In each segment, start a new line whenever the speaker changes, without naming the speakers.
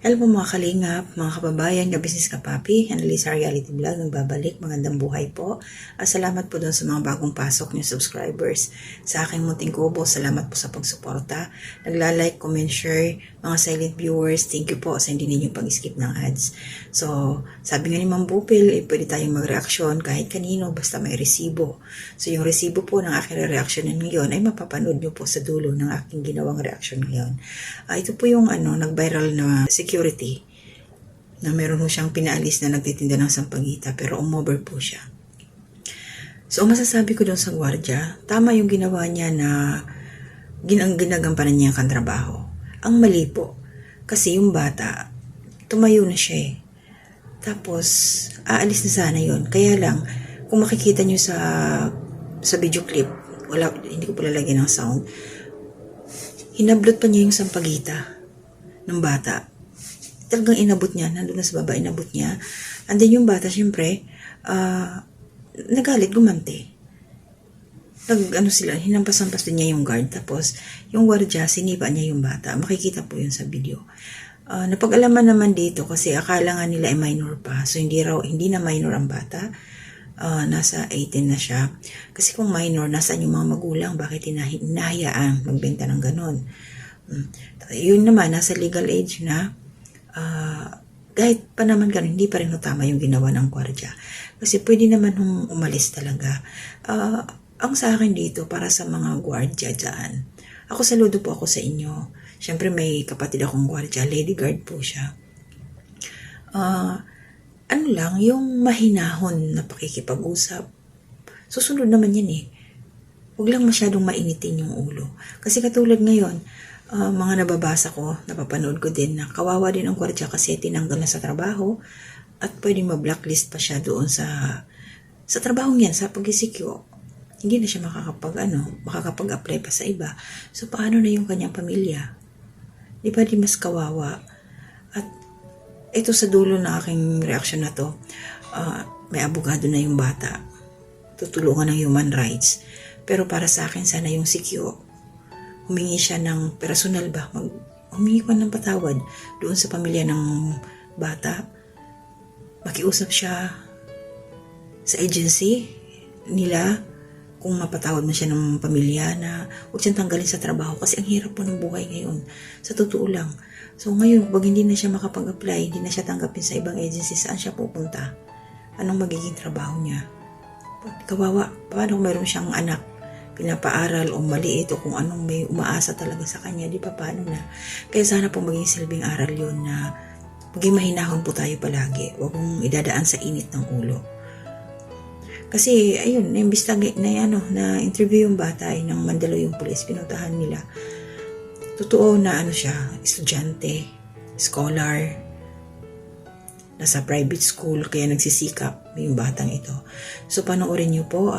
Hello po mga kalingap, mga kababayan, ka-business ka-papi, Annalisa Reality Vlog, nagbabalik, magandang buhay po. Salamat po doon sa mga bagong pasok niyo subscribers. Sa aking munting kubo, salamat po sa pagsuporta. Nagla-like, comment, share, mga silent viewers, thank you po sa hindi ninyo pag-skip ng ads. So, sabi nga ni Ma'am Bupil, pwede tayong mag-reaksyon kahit kanino, basta may resibo. So, yung resibo po ng aking reaksyonan ngayon ay mapapanood nyo po sa dulo ng aking ginawang reaksyon ngayon. Ito po yung nag-viral na security na meron po siyang pinaalis na nagtitinda ng sampagita pero umover po siya. So, masasabi ko doon sa gwardiya, tama yung ginawa niya na ginagampanan niya ang trabaho. Ang mali po, kasi yung bata, tumayo na siya eh. Tapos, aalis na sana yun. Kaya lang, kung makikita nyo sa video clip, hindi ko pa lalagyan ng sound, hinablot pa niya yung sampagita ng bata. Talagang inabot niya, nandun na sa baba, inabot niya. And then yung bata, syempre, nagalit, gumanti. Hinampas-hampas din niya yung guard. Tapos, yung gwardiya, sinipa niya yung bata. Makikita po yun sa video. Napag-alaman naman dito kasi akala nga nila ay minor pa. So, hindi na minor ang bata. Nasa 18 na siya. Kasi kung minor, nasaan yung mga magulang? Bakit hinahayaan magbenta ng ganon? Yun naman, nasa legal age na. Kahit pa naman ganun, hindi pa rin tama yung ginawa ng gwardiya. Kasi pwede naman umalis talaga. Ang sa akin dito, para sa mga gwardiya dyan, ako saludo po ako sa inyo. Siyempre may kapatid akong gwardiya, lady guard po siya. Yung mahinahon na pakikipag-usap. Susunod naman yan eh. Huwag lang masyadong mainitin yung ulo. Kasi katulad ngayon, mga nababasa ko, napapanood ko din na kawawa din ang gwardiya kasi tinanggal na sa trabaho at pwedeng ma-blacklist pa siya doon sa trabahong yan, sa pag-secure. Hindi na siya makakapag-apply pa sa iba. So, paano na yung kanyang pamilya? Di ba di mas kawawa? At ito sa dulo na aking reaksyon na to, may abogado na yung bata. Tutulungan ng human rights. Pero para sa akin, sana yung secure. Humingi siya ng personal ba? Humingi pa ng patawad doon sa pamilya ng bata. Makiusap siya sa agency nila kung mapatawad mo siya ng pamilya na huwag siyang tanggalin sa trabaho kasi ang hirap po ng buhay ngayon. Sa totoo lang. So ngayon, pag hindi na siya makapag-apply, hindi na siya tanggapin sa ibang agency, saan siya pupunta? Anong magiging trabaho niya? Kawawa, paano kung mayroon siyang anak, pinapaaral o maliit o kung anong may umaasa talaga sa kanya, di pa paano na? Kaya sana po maging silbing aral yun na maging mahinahon po tayo palagi. Huwag mong idadaan sa init ng ulo. Kasi, ayun, imbis na interview yung bata nang Mandaluyong Police, pinuntahan nila. Totoo na siya, estudyante, scholar, nasa private school, kaya nagsisikap yung batang ito. So, panoorin niyo po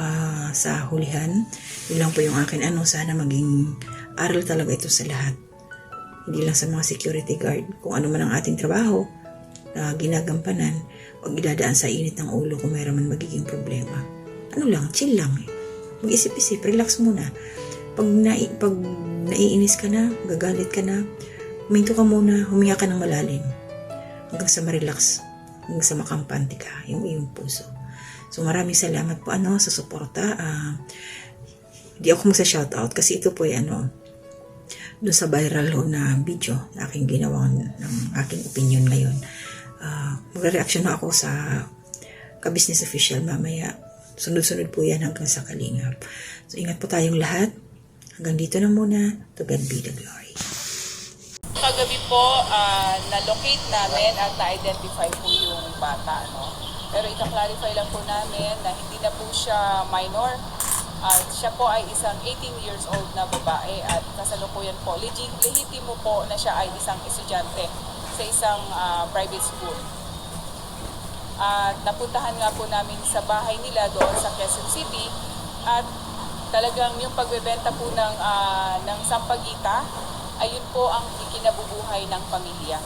sa hulihan. Yun lang po yung akin. Sana maging aral talaga ito sa lahat. Hindi lang sa mga security guard. Kung ano man ang ating trabaho na ginagampanan, huwag idadaan sa init ng ulo kung mayroon man magiging problema. Chill lang. Mag-isip-isip, relax muna. Pag naiinis ka na, gagalit ka na, huminto ka muna, huminga ka ng malalim. Hanggang sa ma-relax, hanggang sa makampante ka, yung iyong puso. So maraming salamat po sa suporta. Di ako magsa-shoutout kasi ito po ay doon sa viral na video na aking ginawa ng aking opinion ngayon. Magre-reaction na ako sa ka-business official mamaya. Sunod-sunod po yan hanggang sa kalingap. So ingat po tayong lahat. Hanggang dito na muna. To God be the glory.
Kagabi po, na-locate namin at na-identify po yung bata. Pero ika-clarify lang po namin na hindi na po siya minor. Siya po ay isang 18 years old na babae at kasalukuyan po. Lehitimo po na siya ay isang estudyante sa isang private school. At napuntahan nga po namin sa bahay nila doon sa Quezon City at talagang yung pagbebenta po ng sampagita, ayun po ang ikinabubuhay ng pamilya.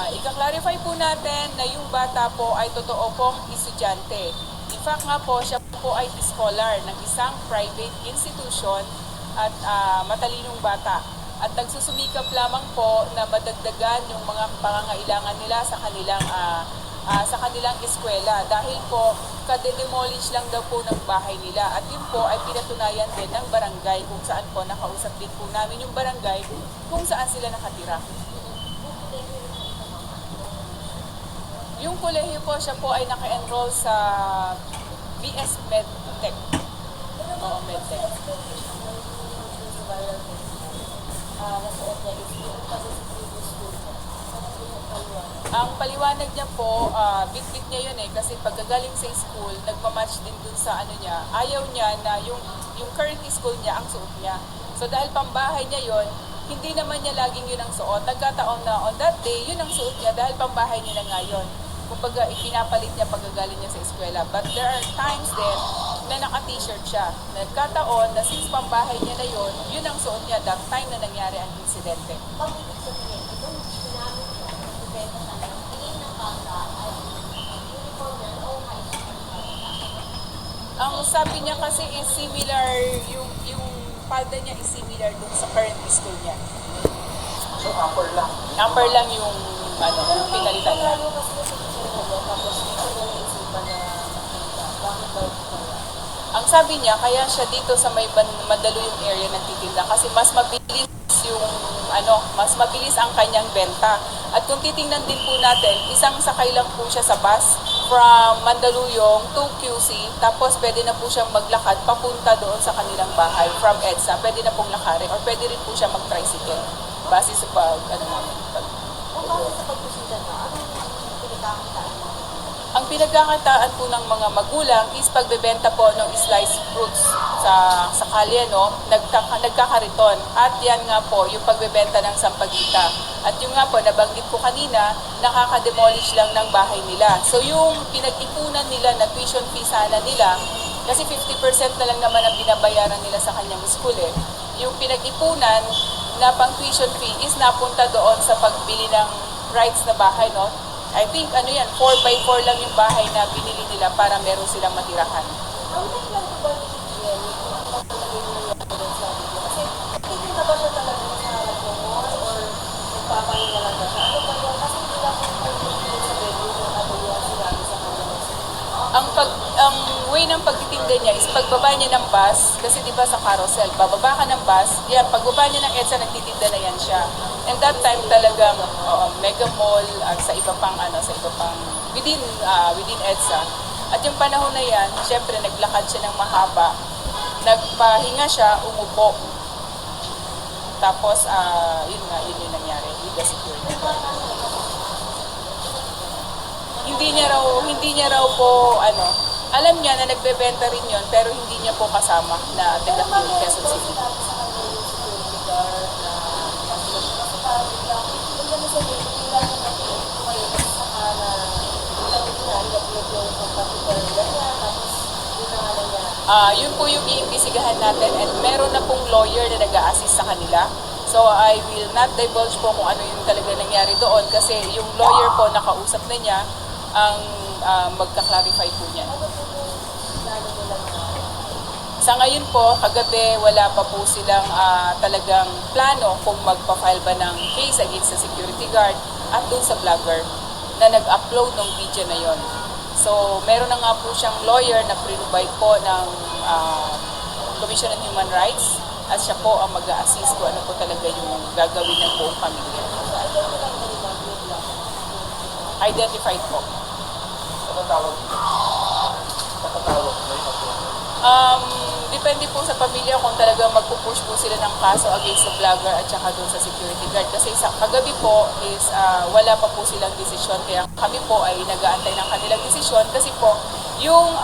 Ika-clarify clarify po natin na yung bata po ay totoo pong estudyante. In fact nga po, siya po ay scholar ng isang private institution at matalinong bata. At nagsusumikap lamang po na madagdagan yung mga pangangailangan nila sa kanilang eskwela dahil po kade-demolish lang daw po ng bahay nila at yun po ay pinatunayan din ng barangay kung saan po nakausap din po namin yung barangay kung saan sila nakatira. Yung kolehiyo po, siya po ay naka-enroll sa BS Medtech. Oo, Medtech. Ang paliwanag niya po, bit-bit niya yun kasi pagkagaling sa school, nagmamatch din dun sa ano niya. Ayaw niya na yung current school niya ang suot niya. So dahil pambahay niya yun, hindi naman niya laging yun ang suot. Nagkataon na on that day, yun ang suot niya dahil pambahay niya na nga yun. Kumbaga, ipinapalit niya pagkagaling niya sa eskwela. But there are times din na naka-t-shirt siya. Nagkataon na since pambahay niya na yun, yun ang suot niya that time na nangyari ang insidente. Ang sabi niya kasi is similar, yung palda niya is similar dun sa current school niya.
So, upper lang.
Upper lang yung pinalitan niya. Ang sabi niya, kaya siya dito sa may Mandaluyong area nagtitinda kasi mas mabilis mas mabilis ang kanyang benta. At kung titingnan din po natin, isang sakay lang po siya sa bus from Mandaluyong to QC, tapos pwede na po siyang maglakad papunta doon sa kanilang bahay from EDSA. Pwede na pong lakarin or pwede rin po siya mag-tricycle. Base sa ang pinagkakataan po ng mga magulang is pagbebenta po ng sliced fruits sa kalye, no? Nagkakariton. At yan nga po, yung pagbebenta ng sampagita. At yung nga po, nabanggit ko kanina, nakaka-demolish lang ng bahay nila. So yung pinag-ipunan nila na tuition fee sana nila, kasi 50% na lang naman ang binabayaran nila sa kanyang school Yung pinag-ipunan na pang tuition fee is napunta doon sa pagbili ng rights na bahay, no? I think 4x4 lang yung bahay na binili nila para meron silang matirahan. Ang way ng pagtitinda niya is pagbaba niya ng bus, kasi di ba sa carousel, bababa ka ng bus, yan, pagbaba niya ng EDSA, nagtitinda na yan siya. And that time talagang mega mall at sa iba pang within EDSA. At yung panahon na yan, syempre naglakad siya ng mahaba. Nagpahinga siya, umupo. Tapos yun yung nangyari with the security guard. Hindi niya raw po alam niya na nagbebenta rin yon pero hindi niya po kasama na taga Quezon City. Yun po yung iimbisigahan natin and meron na pong lawyer na nag-a-assist sa kanila. So I will not divulge po kung ano yung talaga nangyari doon kasi yung lawyer po nakausap na niya ang magka-clarify po niya. Sa ngayon po, kagabi, wala pa po silang talagang plano kung magpa-file ba ng case against the security guard at dun sa vlogger na nag-upload ng video na yon. So, meron na nga po siyang lawyer na pre-provide po ng Commission on Human Rights at siya po ang mag-a-assist kung ano po talaga yung gagawin ng buong pamilya. Identified po. Depende po sa pamilya kung talagang magpupush po sila ng kaso against the vlogger at saka doon sa security guard. Kasi sa kagabi po is wala pa po silang desisyon. Kaya kami po ay nag-aantay ng kanilang desisyon. Kasi po yung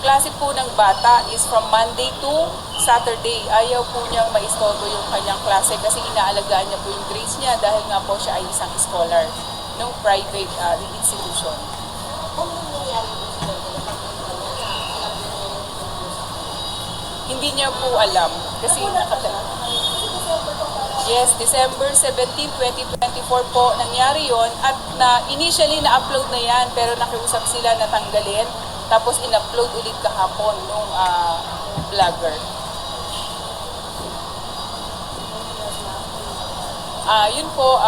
klase po ng bata is from Monday to Saturday. Ayaw po niyang maistorbo yung kanyang klase kasi inaalagaan niya po yung grades niya dahil nga po siya ay isang scholar ng private institution. Hindi niya po alam kasi Yes, December 17, 2024 po nangyari yon at initially na-upload na yan pero nakiusap sila na tanggalin tapos in-upload ulit kahapon nung vlogger. Yun po,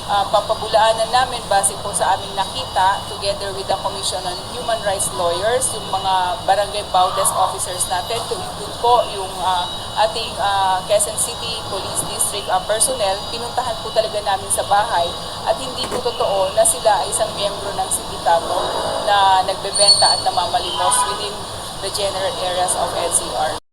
papabulaanan namin base po sa aming nakita together with the Commission on Human Rights Lawyers, yung mga barangay Bautes officers natin, to include po yung ating Quezon City Police District personnel. Pinuntahan po talaga namin sa bahay at hindi po totoo na sila ay isang miyembro ng sindikato na nagbebenta at namamalimos within the general areas of NCR.